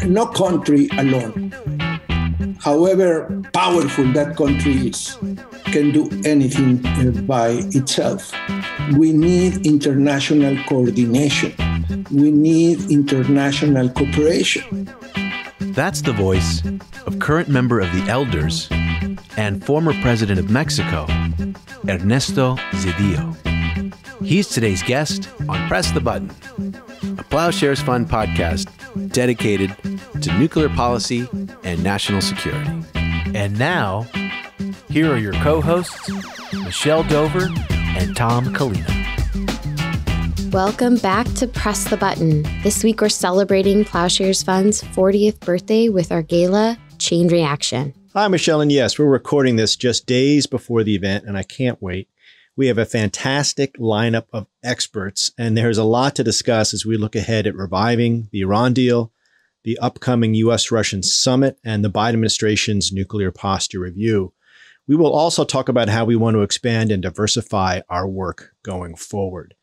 No country alone, however powerful that country is, can do anything by itself. We need international coordination. We need international cooperation. That's the voice of current member of the Elders and former president of Mexico, Ernesto Zedillo. He's today's guest on Press the Button, a Plowshares Fund podcast dedicated to nuclear policy and national security. And now, here are your co-hosts, Michelle Dover and Tom Kalina. Welcome back to Press the Button. This week we're celebrating Plowshares Fund's 40th birthday with our gala, Chain Reaction. Hi, Michelle, and yes, we're recording this just days before the event, and I can't wait. We have a fantastic lineup of experts, and there's a lot to discuss as we look ahead at reviving the Iran deal, the upcoming U.S.-Russian summit, and the Biden administration's nuclear posture review. We will also talk about how we want to expand and diversify our work going forward.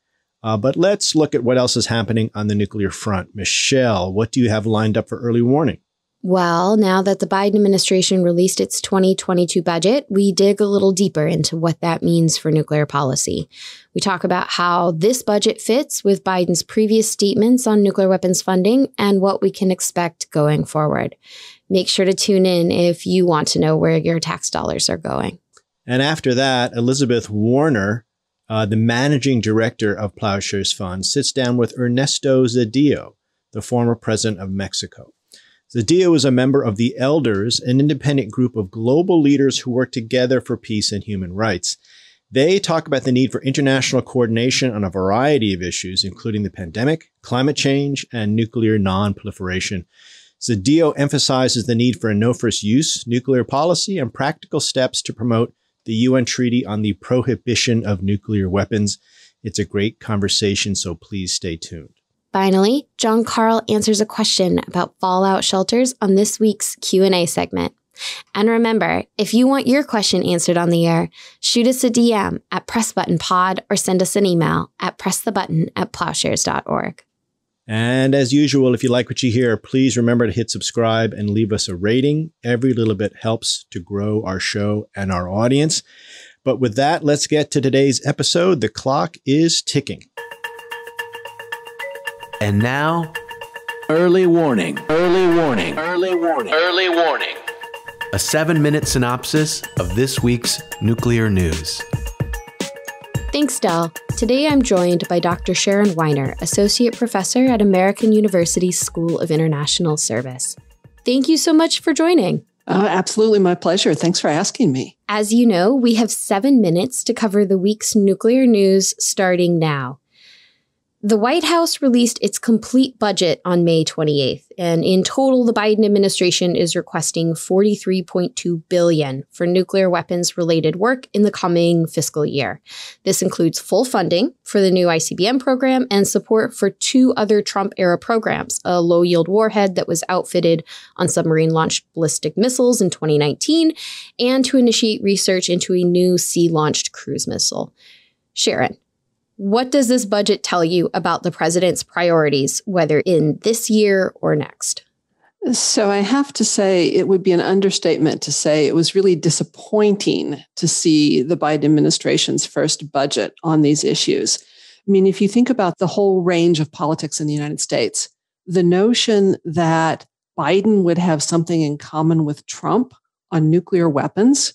But let's look at what else is happening on the nuclear front. Michelle, what do you have lined up for early warning? Well, now that the Biden administration released its 2022 budget, we dig a little deeper into what that means for nuclear policy. We talk about how this budget fits with Biden's previous statements on nuclear weapons funding and what we can expect going forward. Make sure to tune in if you want to know where your tax dollars are going. And after that, Elizabeth Weiner, the managing director of Plowshares Fund, sits down with Ernesto Zedillo, the former president of Mexico. Zedillo is a member of the Elders, an independent group of global leaders who work together for peace and human rights. They talk about the need for international coordination on a variety of issues, including the pandemic, climate change, and nuclear non-proliferation. Zedillo emphasizes the need for a no-first-use nuclear policy and practical steps to promote the UN Treaty on the Prohibition of Nuclear Weapons. It's a great conversation, so please stay tuned. Finally, John Carl answers a question about fallout shelters on this week's Q&A segment. And remember, if you want your question answered on the air, shoot us a DM at PressButtonPod or send us an email at pressthebutton@plowshares.org. And as usual, if you like what you hear, please remember to hit subscribe and leave us a rating. Every little bit helps to grow our show and our audience. But with that, let's get to today's episode. The clock is ticking. And now, early warning, early warning, early warning, early warning. A 7-minute synopsis of this week's nuclear news. Thanks, Del. Today I'm joined by Dr. Sharon Weiner, Associate Professor at American University's School of International Service. Thank you so much for joining. Absolutely, my pleasure. Thanks for asking me. As you know, we have 7 minutes to cover the week's nuclear news starting now. The White House released its complete budget on May 28th, and in total, the Biden administration is requesting $43.2 billion for nuclear weapons-related work in the coming fiscal year. This includes full funding for the new ICBM program and support for 2 other Trump-era programs, a low-yield warhead that was outfitted on submarine-launched ballistic missiles in 2019, and to initiate research into a new sea-launched cruise missile. Sharon, what does this budget tell you about the president's priorities, whether in this year or next? So I have to say it would be an understatement to say it was really disappointing to see the Biden administration's first budget on these issues. I mean, if you think about the whole range of politics in the United States, the notion that Biden would have something in common with Trump on nuclear weapons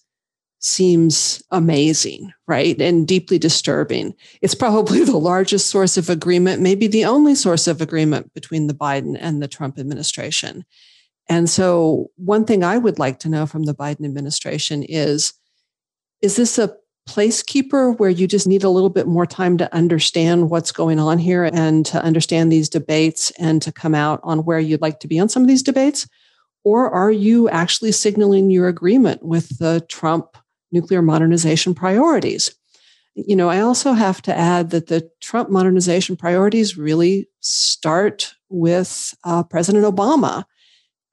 seems amazing, right? And deeply disturbing. It's probably the largest source of agreement, maybe the only source of agreement between the Biden and the Trump administration. And so one thing I would like to know from the Biden administration is this a placekeeper where you just need a little bit more time to understand what's going on here and to understand these debates and to come out on where you'd like to be on some of these debates? Or are you actually signaling your agreement with the Trump nuclear modernization priorities? You know, I also have to add that the Trump modernization priorities really start with President Obama,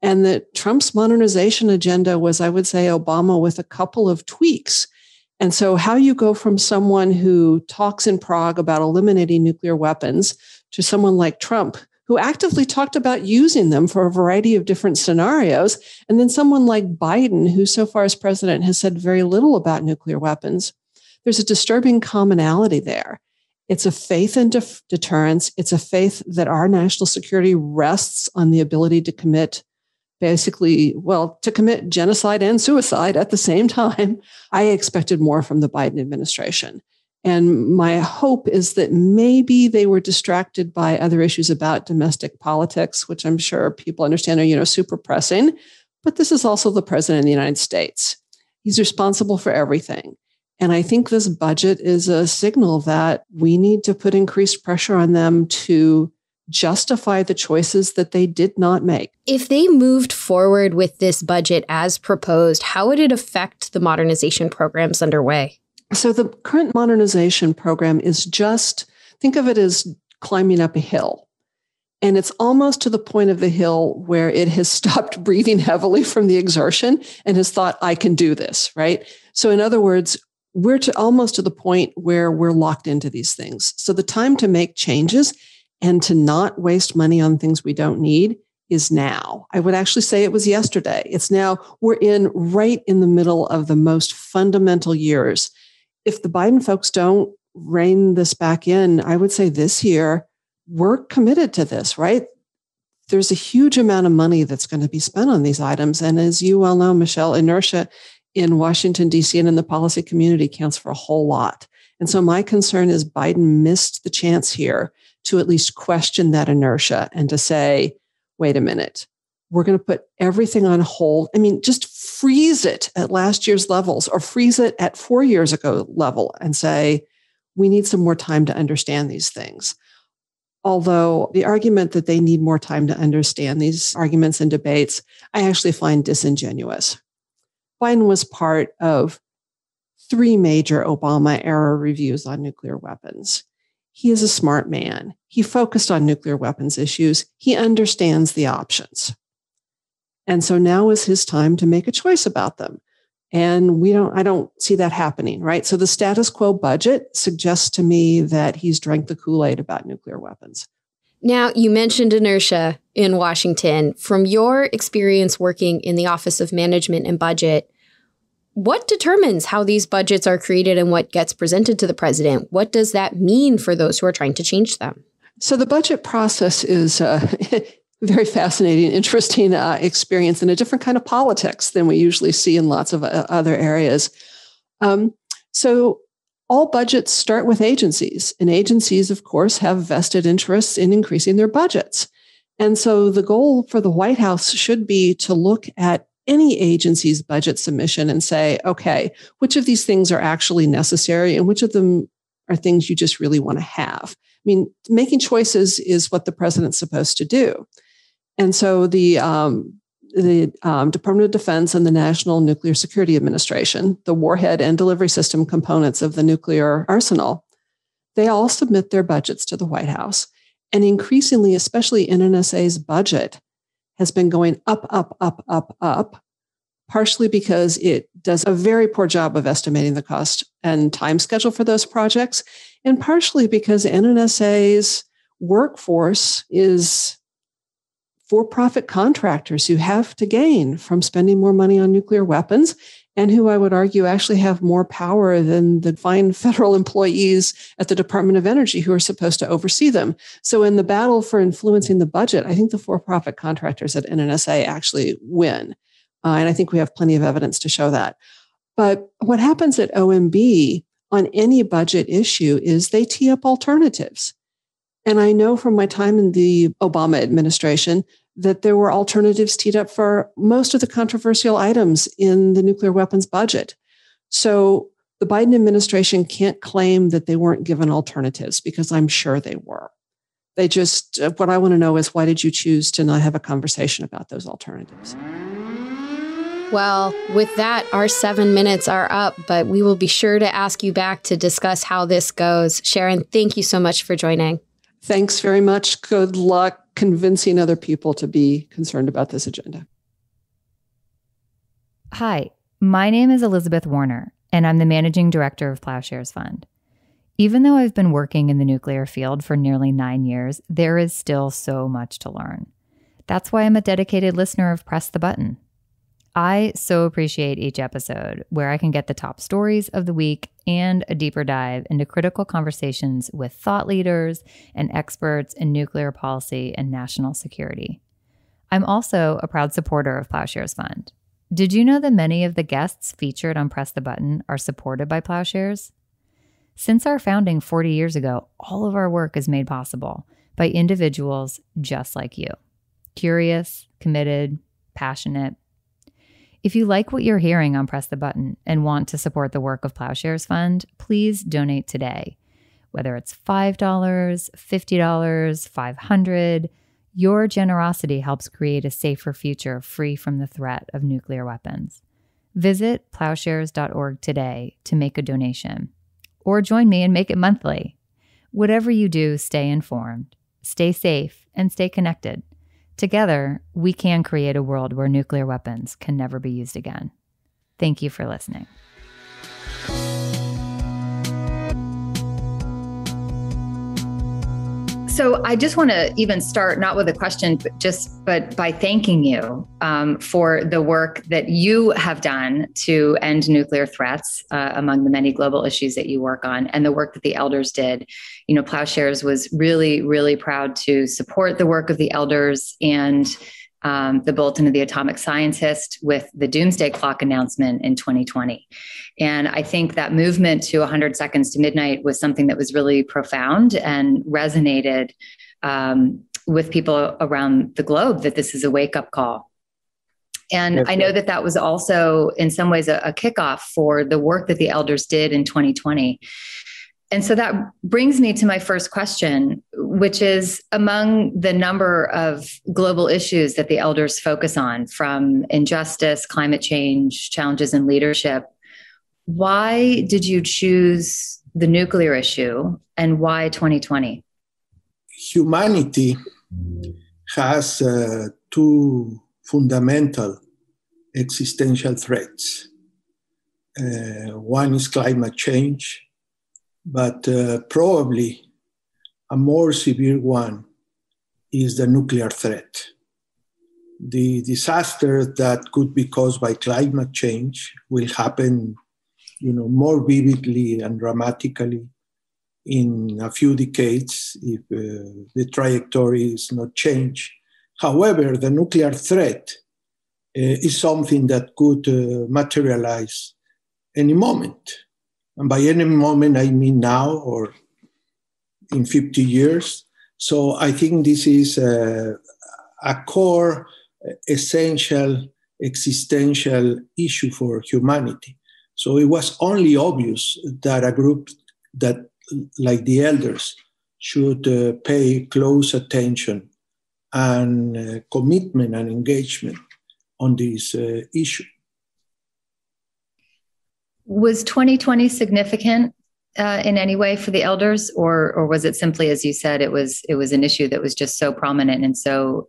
and that Trump's modernization agenda was, I would say, Obama with a couple of tweaks. And so how you go from someone who talks in Prague about eliminating nuclear weapons to someone like Trump, who actively talked about using them for a variety of different scenarios. And then someone like Biden, who so far as president has said very little about nuclear weapons. There's a disturbing commonality there. It's a faith in deterrence. It's a faith that our national security rests on the ability to commit genocide and suicide at the same time. I expected more from the Biden administration. And my hope is that maybe they were distracted by other issues about domestic politics, which I'm sure people understand are, super pressing. But this is also the president of the United States. He's responsible for everything. And I think this budget is a signal that we need to put increased pressure on them to justify the choices that they did not make. If they moved forward with this budget as proposed, how would it affect the modernization programs underway? So the current modernization program is think of it as climbing up a hill. And it's almost to the point of the hill where it has stopped breathing heavily from the exertion and has thought, I can do this, right? So in other words, we're almost to the point where we're locked into these things. So the time to make changes and to not waste money on things we don't need is now. I would actually say it was yesterday. It's now. We're right in the middle of the most fundamental years. If the Biden folks don't rein this back in, I would say this year, we're committed to this, right? There's a huge amount of money that's going to be spent on these items. And as you well know, Michelle, inertia in Washington, D.C. and in the policy community counts for a whole lot. And so my concern is Biden missed the chance here to at least question that inertia and to say, wait a minute, we're going to put everything on hold. I mean, just freeze it at last year's levels or freeze it at 4 years ago level and say, we need some more time to understand these things. Although the argument that they need more time to understand these arguments and debates, I actually find disingenuous. Biden was part of 3 major Obama-era reviews on nuclear weapons. He is a smart man. He focused on nuclear weapons issues. He understands the options. And so now is his time to make a choice about them. And I don't see that happening, right? So the status quo budget suggests to me that he's drank the Kool-Aid about nuclear weapons. Now, you mentioned inertia in Washington. From your experience working in the Office of Management and Budget, what determines how these budgets are created and what gets presented to the president? What does that mean for those who are trying to change them? So the budget process is very fascinating, interesting experience and a different kind of politics than we usually see in lots of other areas. So all budgets start with agencies, and agencies, of course, have vested interests in increasing their budgets. And so the goal for the White House should be to look at any agency's budget submission and say, okay, which of these things are actually necessary and which of them are things you just really want to have? I mean, making choices is what the president's supposed to do. And so the Department of Defense and the National Nuclear Security Administration, the warhead and delivery system components of the nuclear arsenal, they all submit their budgets to the White House. And increasingly, especially NNSA's budget, has been going up, partially because it does a very poor job of estimating the cost and time schedule for those projects, and partially because NNSA's workforce is for-profit contractors who have to gain from spending more money on nuclear weapons and who I would argue actually have more power than the fine federal employees at the Department of Energy who are supposed to oversee them. So in the battle for influencing the budget, I think the for-profit contractors at NNSA actually win. And I think we have plenty of evidence to show that. But what happens at OMB on any budget issue is they tee up alternatives. And I know from my time in the Obama administration that there were alternatives teed up for most of the controversial items in the nuclear weapons budget. So the Biden administration can't claim that they weren't given alternatives, because I'm sure they were. They just, what I want to know is, why did you choose to not have a conversation about those alternatives? Well, with that, our 7 minutes are up, but we will be sure to ask you back to discuss how this goes. Sharon, thank you so much for joining. Thanks very much. Good luck convincing other people to be concerned about this agenda. Hi, my name is Elizabeth Weiner, and I'm the Managing Director of Plowshares Fund. Even though I've been working in the nuclear field for nearly 9 years, there is still so much to learn. That's why I'm a dedicated listener of Press the Button. I so appreciate each episode where I can get the top stories of the week and a deeper dive into critical conversations with thought leaders and experts in nuclear policy and national security. I'm also a proud supporter of Plowshares Fund. Did you know that many of the guests featured on Press the Button are supported by Plowshares? Since our founding 40 years ago, all of our work is made possible by individuals just like you. Curious, committed, passionate. If you like what you're hearing on Press the Button and want to support the work of Plowshares Fund, please donate today. Whether it's $5, $50, $500, your generosity helps create a safer future free from the threat of nuclear weapons. Visit plowshares.org today to make a donation. Or join me and make it monthly. Whatever you do, stay informed, stay safe, and stay connected. Together, we can create a world where nuclear weapons can never be used again. Thank you for listening. So I just want to even start not with a question, but by thanking you for the work that you have done to end nuclear threats among the many global issues that you work on, and the work that the elders did. You know, Plowshares was really, really proud to support the work of the elders and the Bulletin of the Atomic Scientist with the Doomsday Clock announcement in 2020. And I think that movement to 100 seconds to midnight was something that was really profound and resonated with people around the globe, that this is a wake-up call. And yes, I know that that was also in some ways a kickoff for the work that the elders did in 2020. And so that brings me to my first question, which is, among the number of global issues that the elders focus on, from injustice, climate change, challenges in leadership, why did you choose the nuclear issue, and why 2020? Humanity has two fundamental existential threats. One is climate change, but probably a more severe one is the nuclear threat. The disaster that could be caused by climate change will happen, more vividly and dramatically in a few decades if the trajectory is not changed. However, the nuclear threat is something that could materialize any moment. And by any moment, I mean now or in 50 years. So I think this is a core, essential, existential issue for humanity. So it was only obvious that a group that, like the elders, should pay close attention and commitment and engagement on this issue. Was 2020 significant in any way for the elders, or was it simply, as you said, it was an issue that was just so prominent and so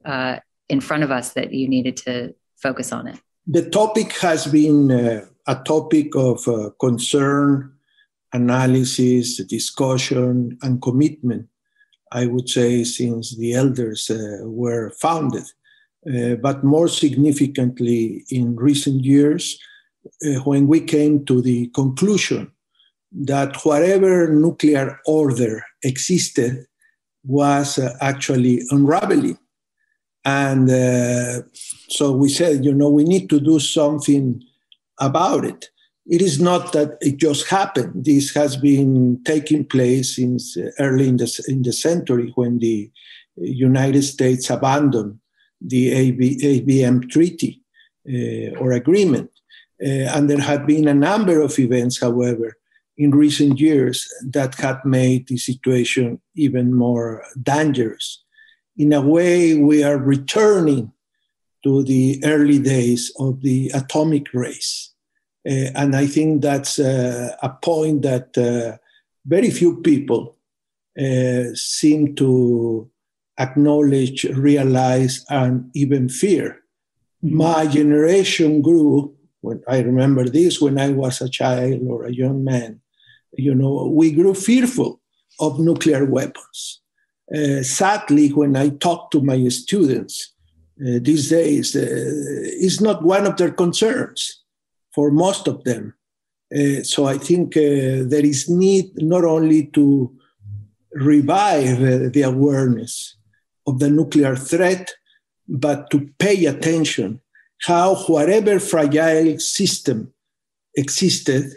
in front of us that you needed to focus on it? The topic has been a topic of concern, analysis, discussion, and commitment, I would say, since the elders were founded. But more significantly, in recent years, when we came to the conclusion that whatever nuclear order existed was actually unraveling. And so we said, we need to do something about it. It is not that it just happened. This has been taking place since early in the century, when the United States abandoned the ABM Treaty or agreement. And there have been a number of events, however, in recent years that have made the situation even more dangerous. In a way, we are returning to the early days of the atomic race. And I think that's a point that very few people seem to acknowledge, realize, and even fear. My generation grew, when I remember this, when I was a child or a young man, We grew fearful of nuclear weapons. Sadly, when I talk to my students these days, it's not one of their concerns for most of them. So I think there is need not only to revive the awareness of the nuclear threat, but to pay attention how whatever fragile system existed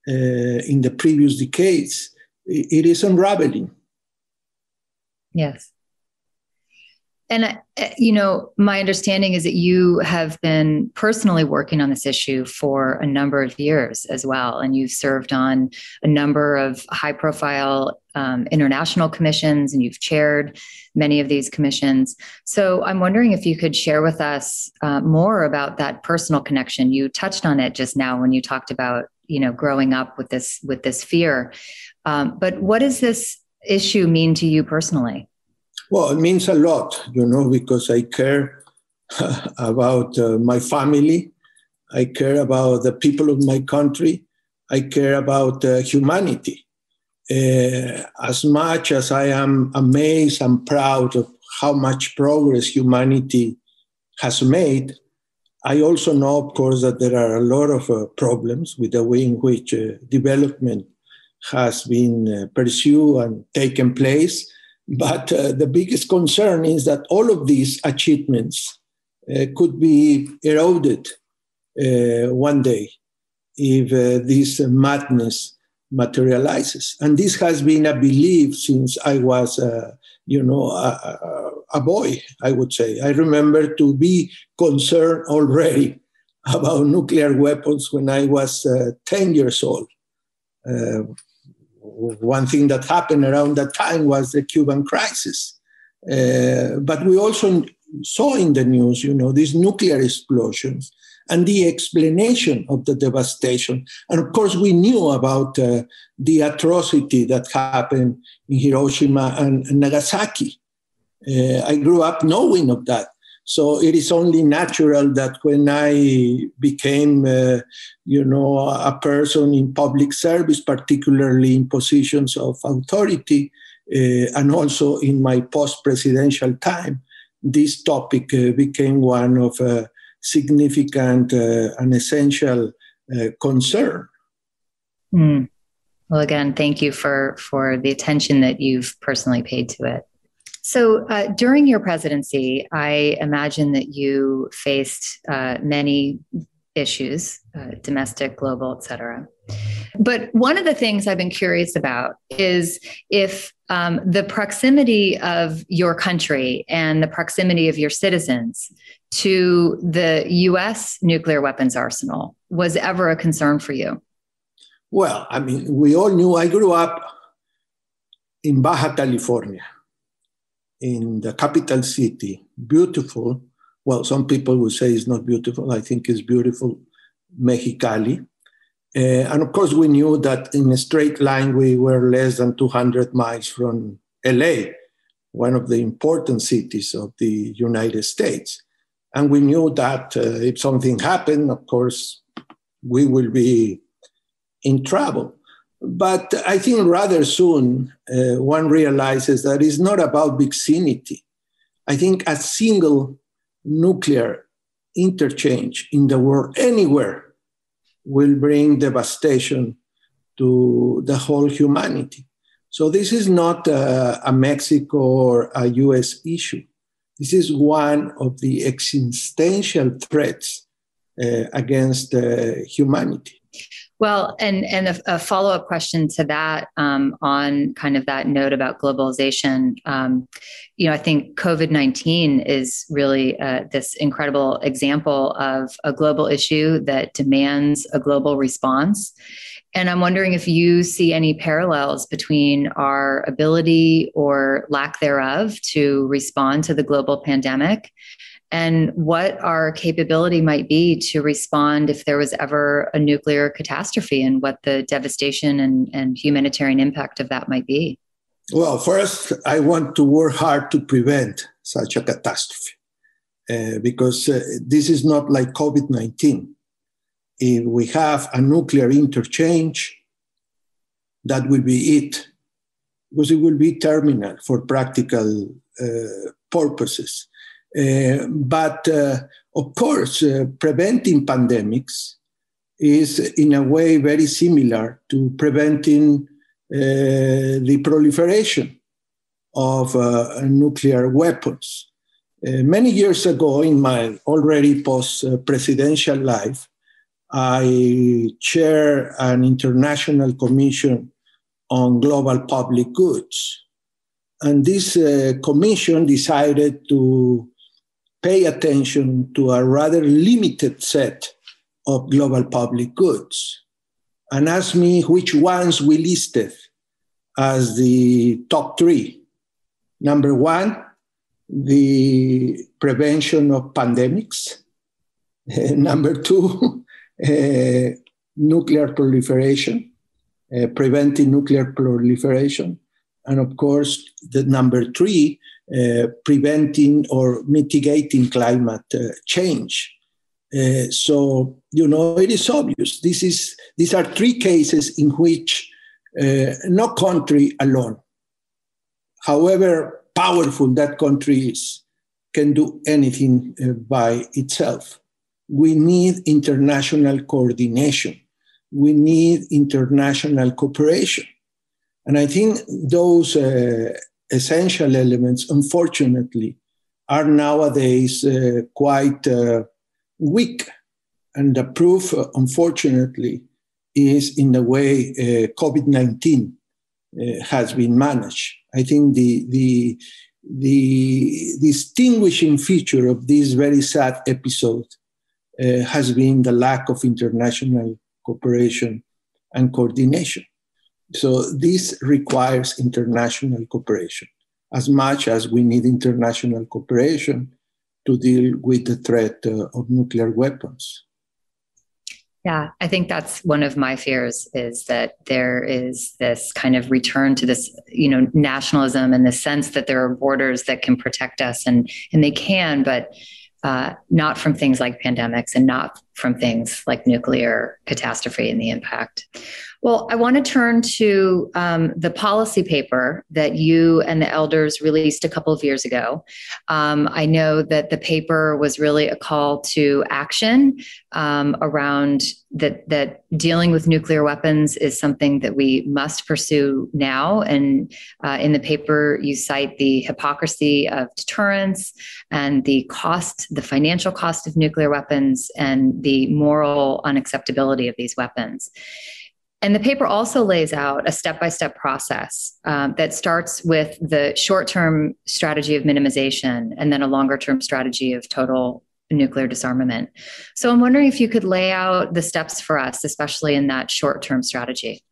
in the previous decades, it is unraveling. Yes. And, my understanding is that you have been personally working on this issue for a number of years as well. And you've served on a number of high profile international commissions, and you've chaired many of these commissions. So I'm wondering if you could share with us more about that personal connection. You touched on it just now when you talked about, growing up with this fear. But what does this issue mean to you personally? Well, it means a lot, because I care about my family. I care about the people of my country. I care about humanity. As much as I am amazed and proud of how much progress humanity has made, I also know, of course, that there are a lot of problems with the way in which development has been pursued and taken place. But the biggest concern is that all of these achievements could be eroded one day if this madness materializes. And this has been a belief since I was, a boy, I would say. I remember to be concerned already about nuclear weapons when I was 10 years old. One thing that happened around that time was the Cuban crisis. But we also saw in the news, these nuclear explosions and the explanation of the devastation. And of course, we knew about the atrocity that happened in Hiroshima and Nagasaki. I grew up knowing of that. So it is only natural that when I became, a person in public service, particularly in positions of authority, and also in my post-presidential time, this topic became one of significant and essential concern. Well, again, thank you for the attention that you've personally paid to it. So during your presidency, I imagine that you faced many issues, domestic, global, et cetera. But one of the things I've been curious about is if the proximity of your country and the proximity of your citizens to the U.S. nuclear weapons arsenal was ever a concern for you. Well, we all knew. I grew up in Baja California, in the capital city, beautiful. Well, some people would say it's not beautiful. I think it's beautiful, Mexicali. And of course, we knew that in a straight line, we were less than 200 miles from LA, one of the important cities of the United States. And we knew that if something happened, of course, we will be in trouble. But I think rather soon, one realizes that it's not about vicinity. I think a single nuclear interchange in the world, anywhere, will bring devastation to the whole humanity. So this is not a Mexico or a US issue. This is one of the existential threats against humanity. Well, and a follow-up question to that on kind of that note about globalization, I think COVID-19 is really this incredible example of a global issue that demands a global response. And I'm wondering if you see any parallels between our ability or lack thereof to respond to the global pandemic and what our capability might be to respond if there was ever a nuclear catastrophe and what the devastation and humanitarian impact of that might be. Well, first, I want to work hard to prevent such a catastrophe because this is not like COVID-19. If we have a nuclear interchange, that will be it, because it will be terminal for practical purposes. But of course, preventing pandemics is in a way very similar to preventing the proliferation of nuclear weapons. Many years ago, in my already post-presidential life, I chair an international commission on global public goods. And this commission decided to pay attention to a rather limited set of global public goods and asked me which ones we listed as the top three. Number one, the prevention of pandemics. Number two, nuclear proliferation, preventing nuclear proliferation. And of course, the number three, preventing or mitigating climate change. So, it is obvious. These are three cases in which no country alone, however powerful that country is, can do anything by itself. We need international coordination. We need international cooperation. And I think those essential elements, unfortunately, are nowadays quite weak. And the proof, unfortunately, is in the way COVID-19 has been managed. I think the distinguishing feature of this very sad episode has been the lack of international cooperation and coordination. So this requires international cooperation as much as we need international cooperation to deal with the threat of nuclear weapons. Yeah, I think that's one of my fears, is that there is this kind of return to this, nationalism and the sense that there are borders that can protect us, and they can, but not from things like pandemics and not from things like nuclear catastrophe and the impact. Well, I want to turn to the policy paper that you and the elders released a couple of years ago. I know that the paper was really a call to action around that dealing with nuclear weapons is something that we must pursue now. And in the paper, you cite the hypocrisy of deterrence and the financial cost of nuclear weapons and the moral unacceptability of these weapons. And the paper also lays out a step-by-step process that starts with the short-term strategy of minimization and then a longer-term strategy of total nuclear disarmament. So I'm wondering if you could lay out the steps for us, especially in that short-term strategy.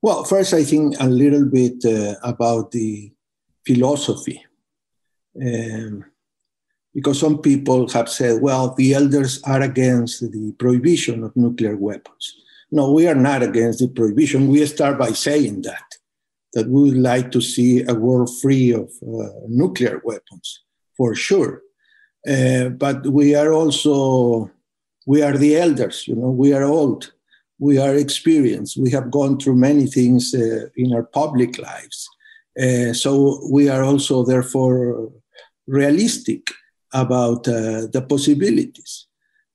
Well, first, I think a little bit about the philosophy. Because some people have said, well, the elders are against the prohibition of nuclear weapons. No, we are not against the prohibition. We start by saying that we would like to see a world free of nuclear weapons, for sure. But we are the elders, we are old, we are experienced, we have gone through many things in our public lives. So we are also, therefore, realistic about the possibilities.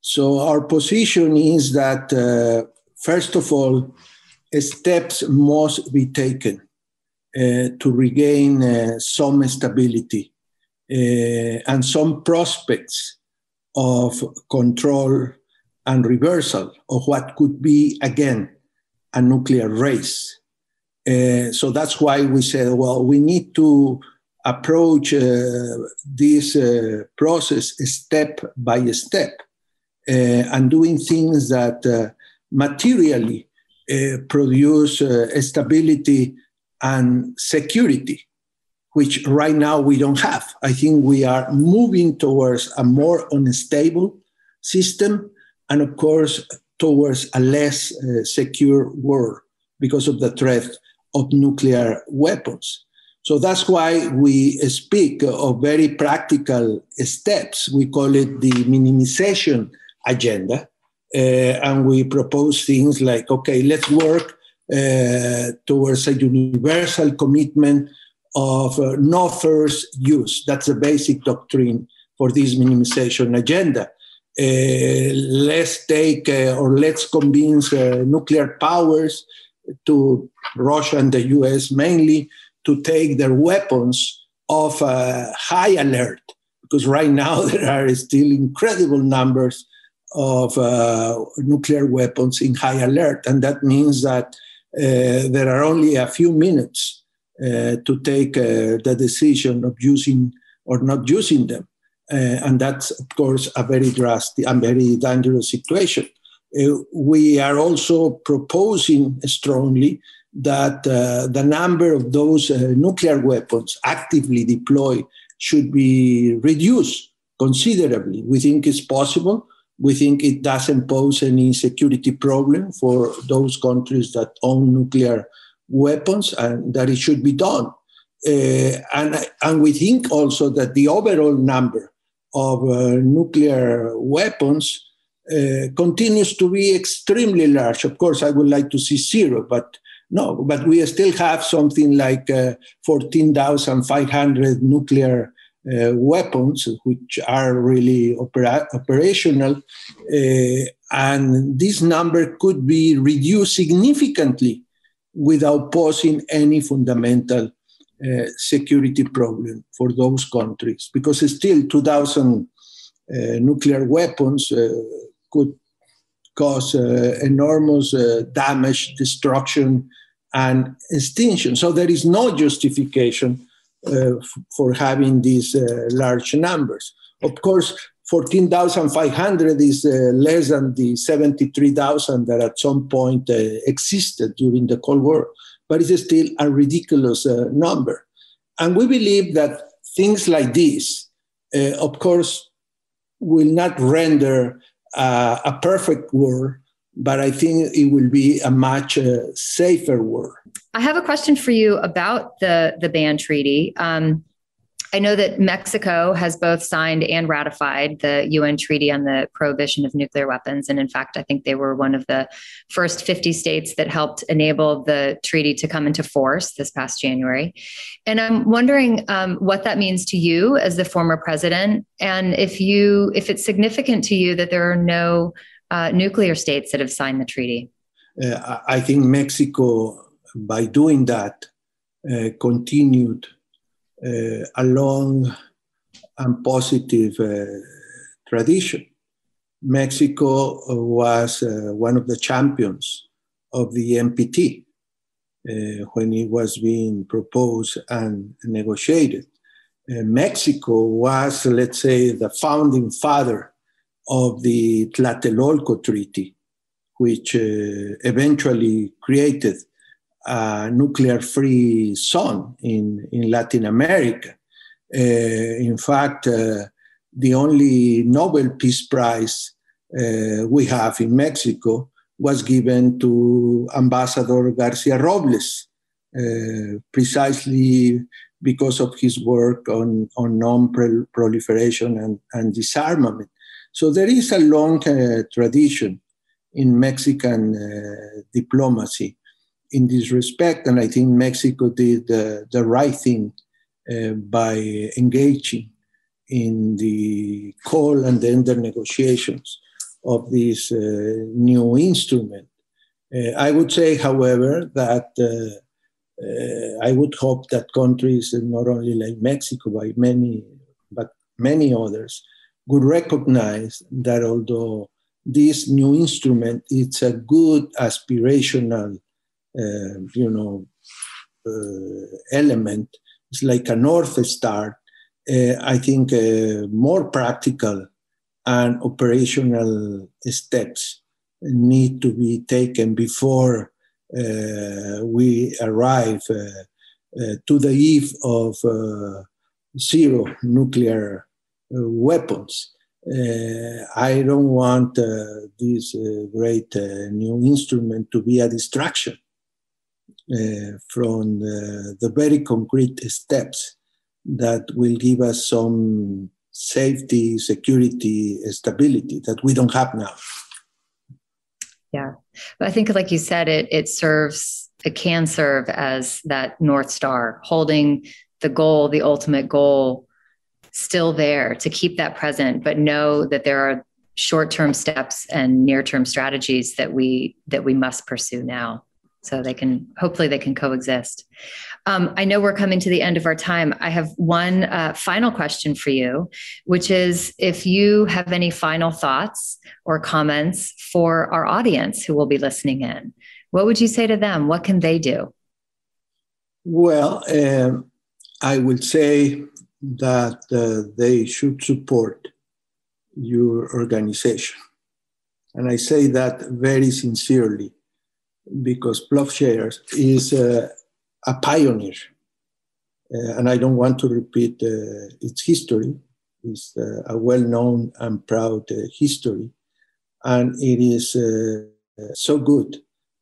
So our position is that first of all, steps must be taken to regain some stability and some prospects of control and reversal of what could be, again, a nuclear race. So that's why we said, well, we need to approach this process step by step and doing things that materially produce stability and security, which right now we don't have. I think we are moving towards a more unstable system and, of course, towards a less secure world because of the threat of nuclear weapons. So that's why we speak of very practical steps. We call it the minimization agenda. And we propose things like, okay, let's work towards a universal commitment of no first use. That's the basic doctrine for this minimization agenda. Let's take or let's convince nuclear powers, to Russia and the US mainly, to take their weapons off high alert, because right now there are still incredible numbers of nuclear weapons in high alert. And that means that there are only a few minutes to take the decision of using or not using them. And that's, of course, a very drastic and very dangerous situation. We are also proposing strongly that the number of those nuclear weapons actively deployed should be reduced considerably. We think it's possible. We think it doesn't pose any security problem for those countries that own nuclear weapons, and that it should be done. And we think also that the overall number of nuclear weapons continues to be extremely large. Of course, I would like to see zero, but we still have something like 14,500 nuclear weapons, which are really operational. And this number could be reduced significantly without posing any fundamental security problem for those countries, because still 2,000 nuclear weapons could cause enormous damage, destruction, and extinction. So there is no justification for having these large numbers. Of course, 14,500 is less than the 73,000 that at some point existed during the Cold War, but it's still a ridiculous number. And we believe that things like this, of course, will not render a perfect world, but I think it will be a much safer world. I have a question for you about the ban treaty. I know that Mexico has both signed and ratified the UN Treaty on the Prohibition of Nuclear Weapons. And in fact, I think they were one of the first 50 states that helped enable the treaty to come into force this past January. And I'm wondering what that means to you as the former president, and if it's significant to you that there are no nuclear states that have signed the treaty. I think Mexico, by doing that, continued a long and positive tradition. Mexico was one of the champions of the NPT when it was being proposed and negotiated. Mexico was, let's say, the founding father of the Tlatelolco Treaty, which eventually created a nuclear-free zone in Latin America. In fact, the only Nobel Peace Prize we have in Mexico was given to Ambassador Garcia Robles, precisely because of his work on non-proliferation and disarmament. So there is a long tradition in Mexican diplomacy in this respect, and I think Mexico did the right thing by engaging in the call and then the negotiations of this new instrument. I would say, however, that I would hope that countries, not only like Mexico, but many others, would recognize that although this new instrument, it's a good aspirational element. It's like a North Star. I think more practical and operational steps need to be taken before we arrive to the eve of zero nuclear weapons. I don't want this great new instrument to be a distraction from the very concrete steps that will give us some safety, security, stability that we don't have now. Yeah. But I think, like you said, it can serve as that North Star, holding the goal, the ultimate goal, still there, to keep that present, but know that there are short-term steps and near-term strategies that we must pursue now, so hopefully they can coexist. I know we're coming to the end of our time. I have one final question for you, which is if you have any final thoughts or comments for our audience who will be listening in, what would you say to them? What can they do? Well, I would say that they should support your organization. And I say that very sincerely because Plowshares is a pioneer. And I don't want to repeat its history. It's a well-known and proud history. And it is so good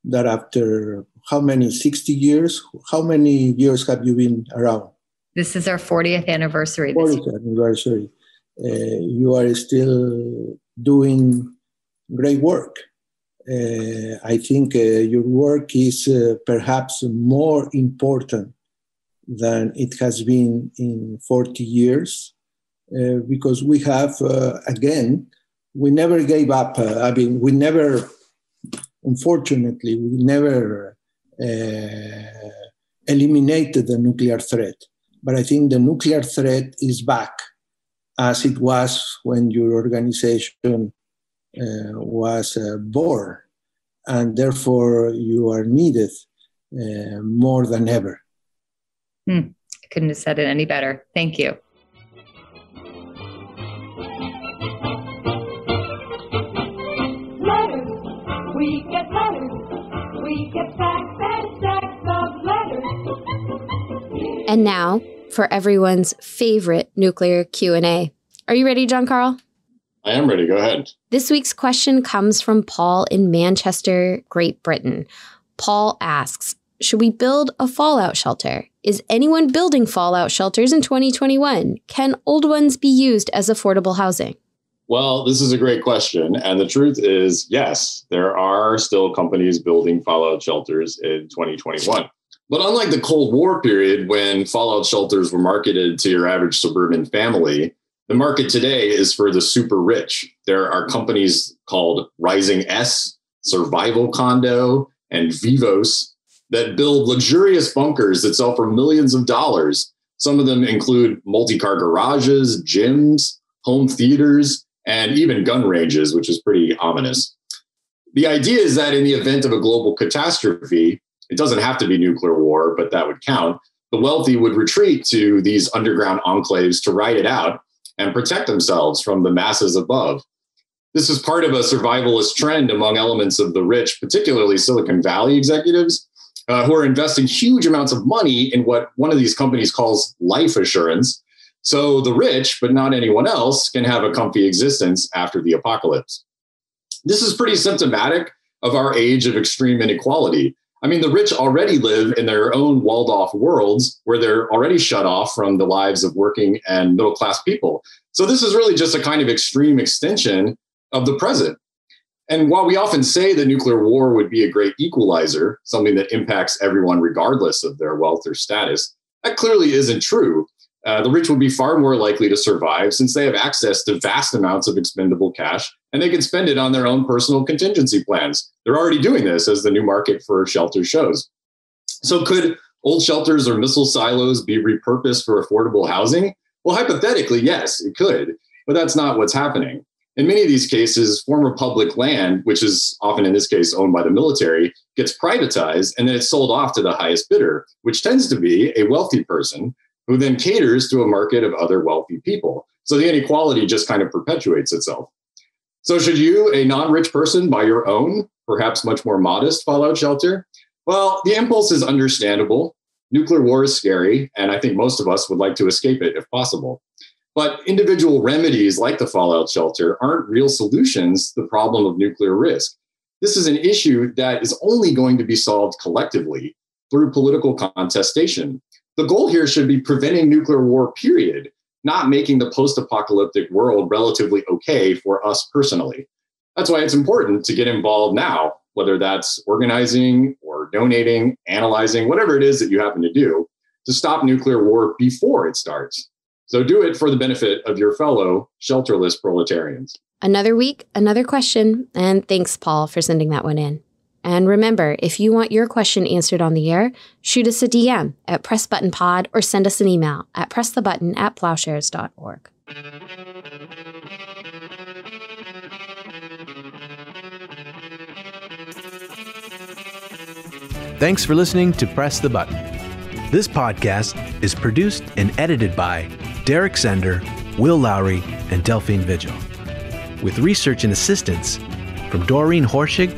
that after how many, 60 years? How many years have you been around? This is our 40th anniversary. 40th anniversary. You are still doing great work. I think your work is perhaps more important than it has been in 40 years because we have, again, we never gave up. Unfortunately, we never eliminated the nuclear threat. But I think the nuclear threat is back as it was when your organization was born. And therefore, you are needed more than ever. I couldn't have said it any better. Thank you. Letters, we get letters. We get stacks and stacks of letters. And now for everyone's favorite nuclear Q&A. Are you ready, John Carl? I am ready. Go ahead. This week's question comes from Paul in Manchester, Great Britain. Paul asks, should we build a fallout shelter? Is anyone building fallout shelters in 2021? Can old ones be used as affordable housing? Well, this is a great question. And the truth is, yes, there are still companies building fallout shelters in 2021. But unlike the Cold War period, when fallout shelters were marketed to your average suburban family, the market today is for the super rich. There are companies called Rising S, Survival Condo, and Vivos that build luxurious bunkers that sell for millions of dollars. Some of them include multi-car garages, gyms, home theaters, and even gun ranges, which is pretty ominous. The idea is that in the event of a global catastrophe, it doesn't have to be nuclear war, but that would count. The wealthy would retreat to these underground enclaves to ride it out and protect themselves from the masses above. This is part of a survivalist trend among elements of the rich, particularly Silicon Valley executives, who are investing huge amounts of money in what one of these companies calls life assurance. So the rich, but not anyone else, can have a comfy existence after the apocalypse. This is pretty symptomatic of our age of extreme inequality. I mean, the rich already live in their own walled-off worlds where they're already shut off from the lives of working and middle-class people. So this is really just a kind of extreme extension of the present. And while we often say that nuclear war would be a great equalizer, something that impacts everyone regardless of their wealth or status, that clearly isn't true. The rich would be far more likely to survive since they have access to vast amounts of expendable cash and they can spend it on their own personal contingency plans. They're already doing this, as the new market for shelters shows. So could old shelters or missile silos be repurposed for affordable housing? Well, hypothetically, yes, it could, but that's not what's happening. In many of these cases, former public land, which is often in this case owned by the military, gets privatized and then it's sold off to the highest bidder, which tends to be a wealthy person who then caters to a market of other wealthy people. So the inequality just kind of perpetuates itself. So should you, a non-rich person, buy your own, perhaps much more modest fallout shelter? Well, the impulse is understandable. Nuclear war is scary, and I think most of us would like to escape it if possible. But individual remedies like the fallout shelter aren't real solutions to the problem of nuclear risk. This is an issue that is only going to be solved collectively through political contestation. The goal here should be preventing nuclear war, period, not making the post-apocalyptic world relatively okay for us personally. That's why it's important to get involved now whether that's organizing or donating, analyzing, whatever it is that you happen to do to stop nuclear war before it starts. So do it for the benefit of your fellow shelterless proletarians. Another week, another question. And thanks, Paul, for sending that one in. And remember, if you want your question answered on the air, shoot us a DM at PressButtonPod or send us an email at pressthebutton@plowshares.org. Thanks for listening to Press the Button. This podcast is produced and edited by Derek Sender, Will Lowry, and Delphine Vigil, with research and assistance from Doreen Horschig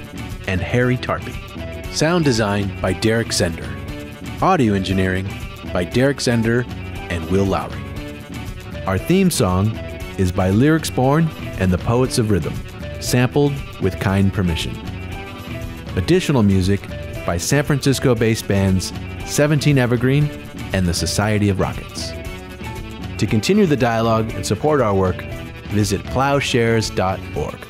and Harry Tarpey. Sound design by Derek Sender. Audio engineering by Derek Sender and Will Lowry. Our theme song is by Lyrics Born and the Poets of Rhythm, sampled with kind permission. Additional music by San Francisco-based bands 17 Evergreen and the Society of Rockets. To continue the dialogue and support our work, visit plowshares.org.